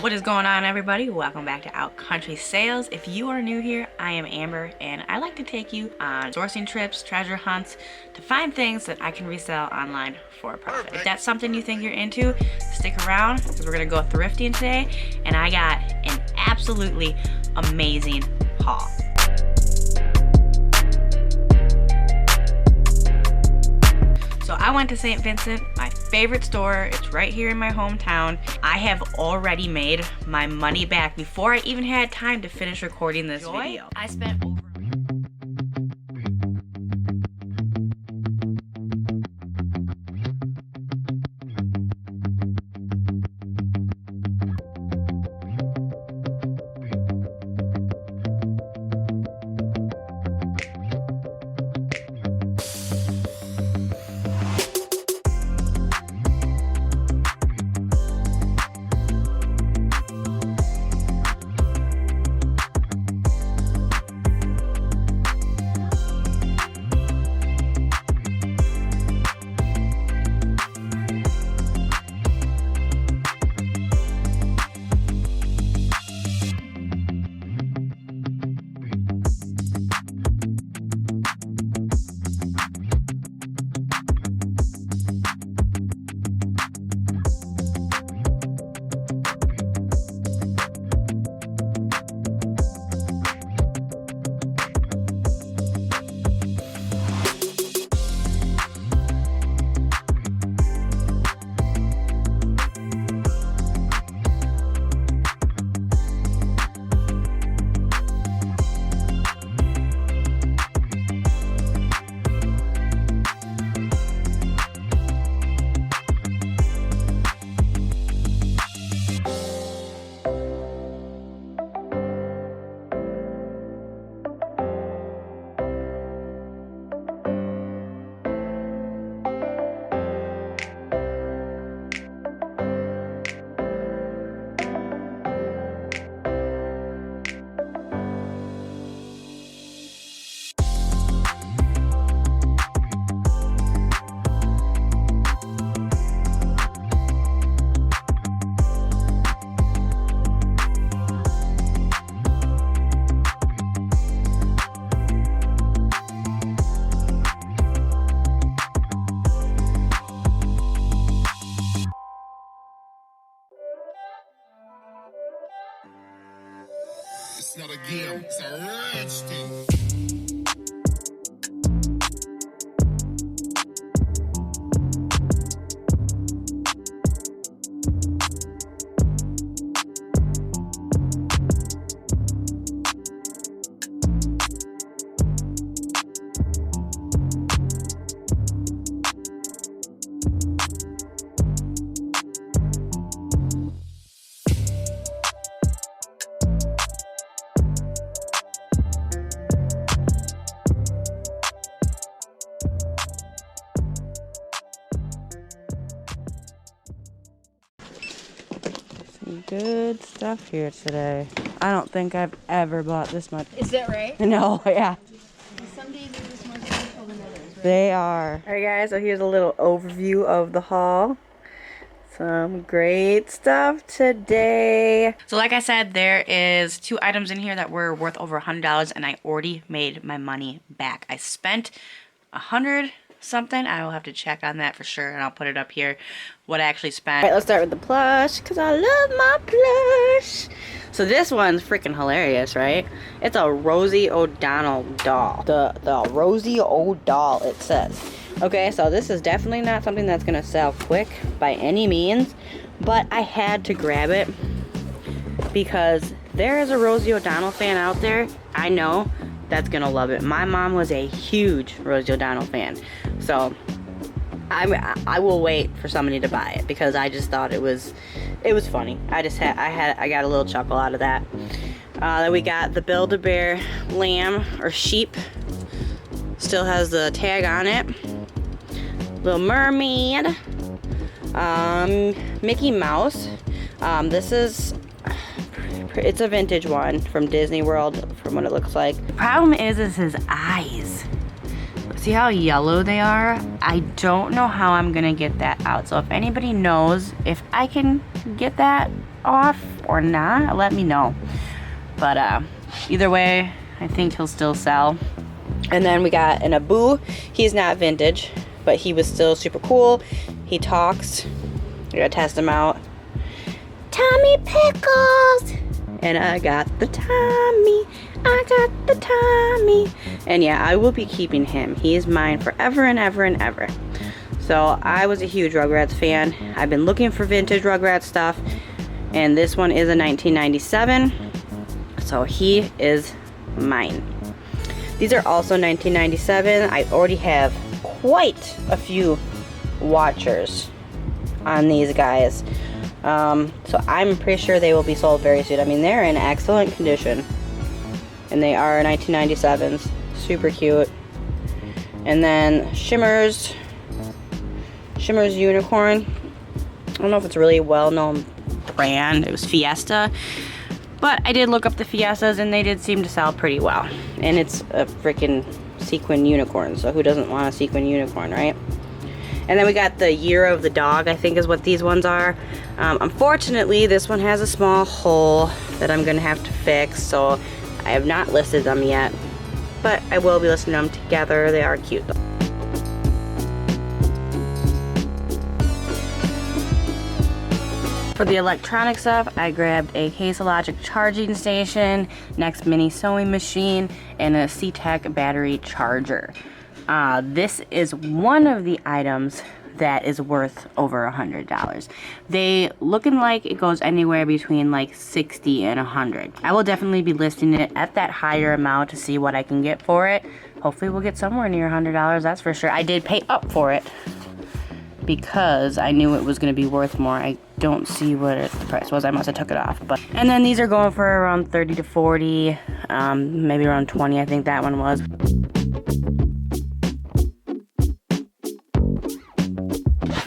What is going on, everybody? Welcome back to Out Country Sales. If you are new here, I am Amber, and I like to take you on sourcing trips, treasure hunts, to find things that I can resell online for a profit. If that's something you think you're into, stick around, because we're going to go thrifting today, and I got an absolutely amazing haul. So I went to St. Vincent, my favorite store. It's right here in my hometown. I have already made my money back before I even had time to finish recording this video. I spent over It's not a game, it's a rich thing. good stuff here today. I don't think I've ever bought this much. Is that right? No, yeah. Some days are just more special than others, right? They are. Alright guys, so here's a little overview of the haul. Some great stuff today. So like I said, there is 2 items in here that were worth over $100 and I already made my money back. I spent $100 something. I will have to check on that for sure, and I'll put it up here what I actually spent. Alright, let's start with the plush, because I love my plush. So this one's freaking hilarious, right? It's a Rosie O'Donnell doll. The Rosie O'Doll, it says. Okay, so this is definitely not something that's gonna sell quick by any means, but I had to grab it because there is a Rosie O'Donnell fan out there, I know, that's gonna love it. My mom was a huge Rosie O'Donnell fan, so I will wait for somebody to buy it because I just thought it was funny. I got a little chuckle out of that. Then we got the Build-A-Bear lamb or sheep. Still has the tag on it. Little Mermaid. Mickey Mouse. This is, it's a vintage one from Disney World from what it looks like. The problem is his eyes. See how yellow they are? I don't know how I'm gonna get that out. So if anybody knows if I can get that off or not, let me know. But either way, I think he'll still sell. And then we got an Abu. He's not vintage, but he was still super cool. He talks. I gotta test him out. Tommy Pickles! And I got the Tommy. I got the Tommy. And yeah, I will be keeping him. He is mine forever and ever and ever. So I was a huge Rugrats fan. I've been looking for vintage Rugrats stuff. And this one is a 1997. So he is mine. These are also 1997. I already have quite a few watchers on these guys. So I'm pretty sure they will be sold very soon. I mean, they're in excellent condition. And they are 1997s. Super cute. And then Shimmer's Unicorn. I don't know if it's a really well-known brand. It was Fiesta. But I did look up the Fiestas and they did seem to sell pretty well. And it's a freaking sequin unicorn. So who doesn't want a sequin unicorn, right? And then we got the Year of the Dog, I think is what these ones are. Unfortunately, this one has a small hole that I'm gonna have to fix, so I have not listed them yet. But I will be listing them together. They are cute though. For the electronic stuff, I grabbed a Case of Logic charging station, Next mini sewing machine, and a C-Tech battery charger. This is one of the items that is worth over $100. They looking like it goes anywhere between like 60 and 100. I will definitely be listing it at that higher amount to see what I can get for it. Hopefully we'll get somewhere near $100, that's for sure. I did pay up for it because I knew it was going to be worth more. I don't see what the price was. I must have took it off. And then these are going for around 30 to 40, maybe around 20, I think that one was.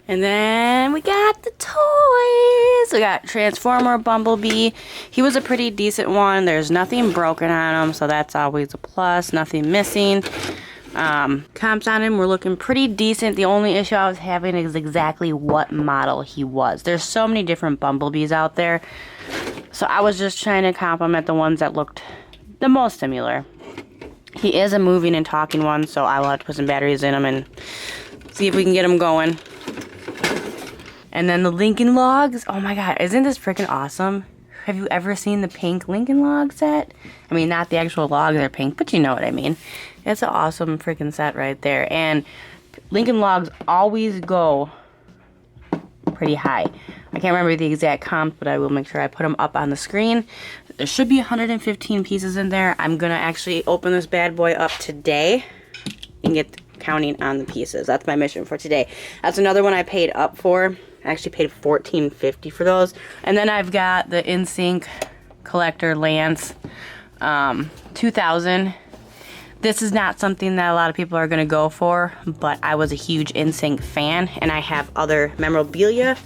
And then we got the toys. We got Transformer Bumblebee. He was a pretty decent one. There's nothing broken on him, so that's always a plus. Nothing missing. Comps on him were looking pretty decent. The only issue I was having is exactly what model he was. There's so many different Bumblebees out there. So I was just trying to compliment the ones that looked the most similar. He is a moving and talking one, so I will have to put some batteries in him and see if we can get him going. And then the Lincoln Logs. Oh my god, isn't this freaking awesome? Have you ever seen the pink Lincoln Log set? I mean, not the actual logs are pink, but you know what I mean. It's an awesome freaking set right there. And Lincoln Logs always go pretty high. I can't remember the exact comp, but I will make sure I put them up on the screen. There should be 115 pieces in there. I'm gonna actually open this bad boy up today and get counting on the pieces. That's my mission for today. That's another one I paid up for. I actually paid $14.50 for those. And then I've got the NSYNC collector Lance 2000. This is not something that a lot of people are gonna go for, but I was a huge NSYNC fan and I have other memorabilia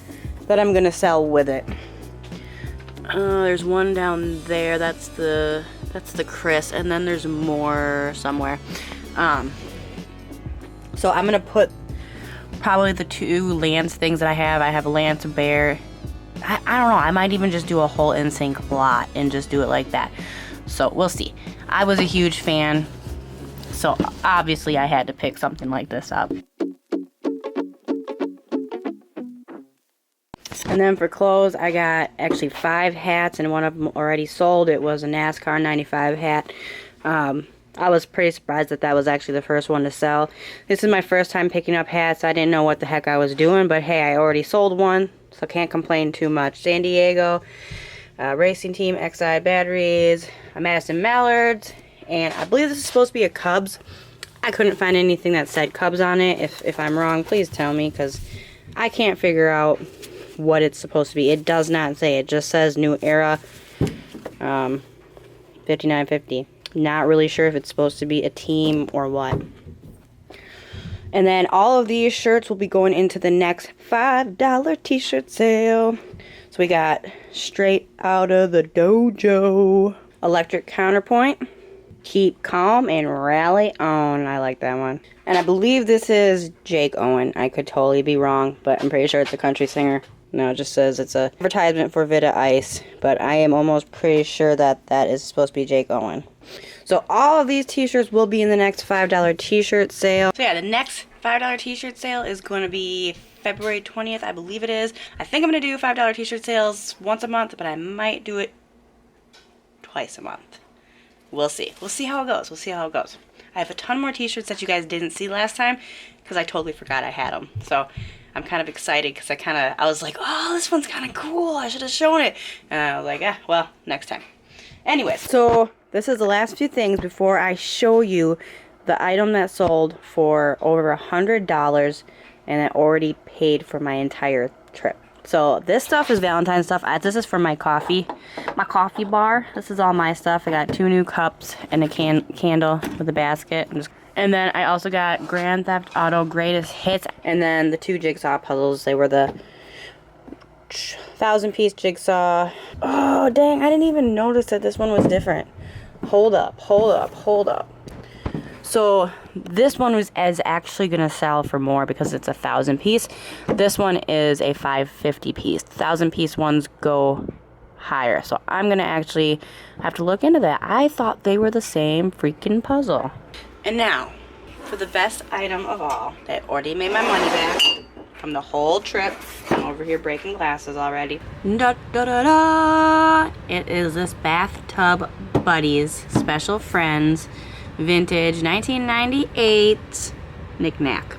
that I'm gonna sell with it. There's one down there, that's the Chris, and then there's more somewhere. So I'm gonna put probably the two Lance things that I have. I have a Lance Bear. I don't know, I might even just do a whole NSYNC lot and just do it like that. So we'll see. I was a huge fan, so obviously I had to pick something like this up. And then for clothes, I got actually 5 hats, and one of them already sold. It was a NASCAR 95 hat. I was pretty surprised that that was actually the first one to sell. This is my first time picking up hats. I didn't know what the heck I was doing, but hey, I already sold one, so can't complain too much. San Diego Racing Team XI batteries, a Madison Mallards, and I believe this is supposed to be a Cubs. I couldn't find anything that said Cubs on it. If I'm wrong, please tell me, because I can't figure out what it's supposed to be. It does not say. It just says New Era 5950. Not really sure if it's supposed to be a team or what. And then all of these shirts will be going into the next $5 t-shirt sale. So we got Straight Out of the Dojo, Electric Counterpoint, Keep Calm, and Rally On. I like that one. And I believe this is Jake Owen. I could totally be wrong, but I'm pretty sure it's a country singer. No, it just says it's a advertisement for Vita Ice, but I am almost pretty sure that that is supposed to be Jake Owen. So all of these t-shirts will be in the next $5 t-shirt sale. So yeah, the next $5 t-shirt sale is going to be February 20th, I believe it is. I think I'm going to do $5 t-shirt sales once a month, but I might do it twice a month. We'll see. We'll see how it goes. We'll see how it goes. I have a ton more t-shirts that you guys didn't see last time because I totally forgot I had them. So I'm kind of excited because I was like, oh, this one's kind of cool. I should have shown it. And I was like, well, next time. Anyways, so this is the last few things before I show you the item that sold for over $100 and I already paid for my entire trip. So this stuff is Valentine's stuff. This is for my coffee bar. This is all my stuff. I got 2 new cups and a candle with a basket. And then I also got Grand Theft Auto Greatest Hits. And then the 2 jigsaw puzzles. They were the 1,000-piece jigsaw. Oh, dang. I didn't even notice that this one was different. Hold up. So this one is actually going to sell for more because it's a 1,000-piece. This one is a 550-piece. 1,000-piece ones go higher. So I'm going to actually have to look into that. I thought they were the same freaking puzzle. And now, for the best item of all, that already made my money back from the whole trip. I'm over here breaking glasses already. Da, da, da, da. It is this Bathtub Buddies Special Friends Vintage 1998 knick-knack.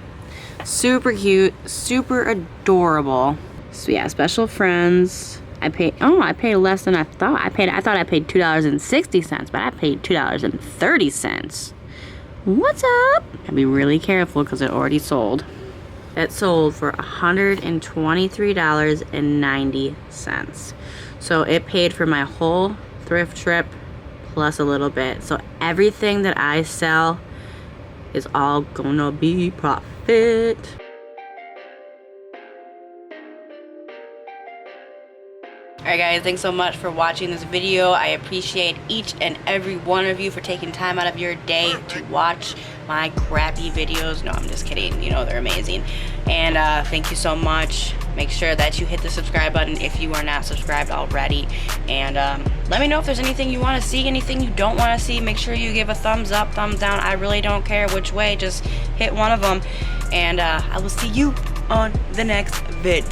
Super cute, super adorable. So yeah, Special Friends. I paid less than I thought. I thought I paid $2.60, but I paid $2.30. What's up? Gotta be really careful because it already sold. It sold for $123.90. So it paid for my whole thrift trip plus a little bit. So everything that I sell is all gonna be profit. Alright guys, thanks so much for watching this video. I appreciate each and every one of you for taking time out of your day to watch my crappy videos. No, I'm just kidding. You know they're amazing. And thank you so much. Make sure that you hit the subscribe button if you are not subscribed already. And let me know if there's anything you want to see, anything you don't want to see. Make sure you give a thumbs up, thumbs down. I really don't care which way. Just hit one of them. And I will see you on the next vid.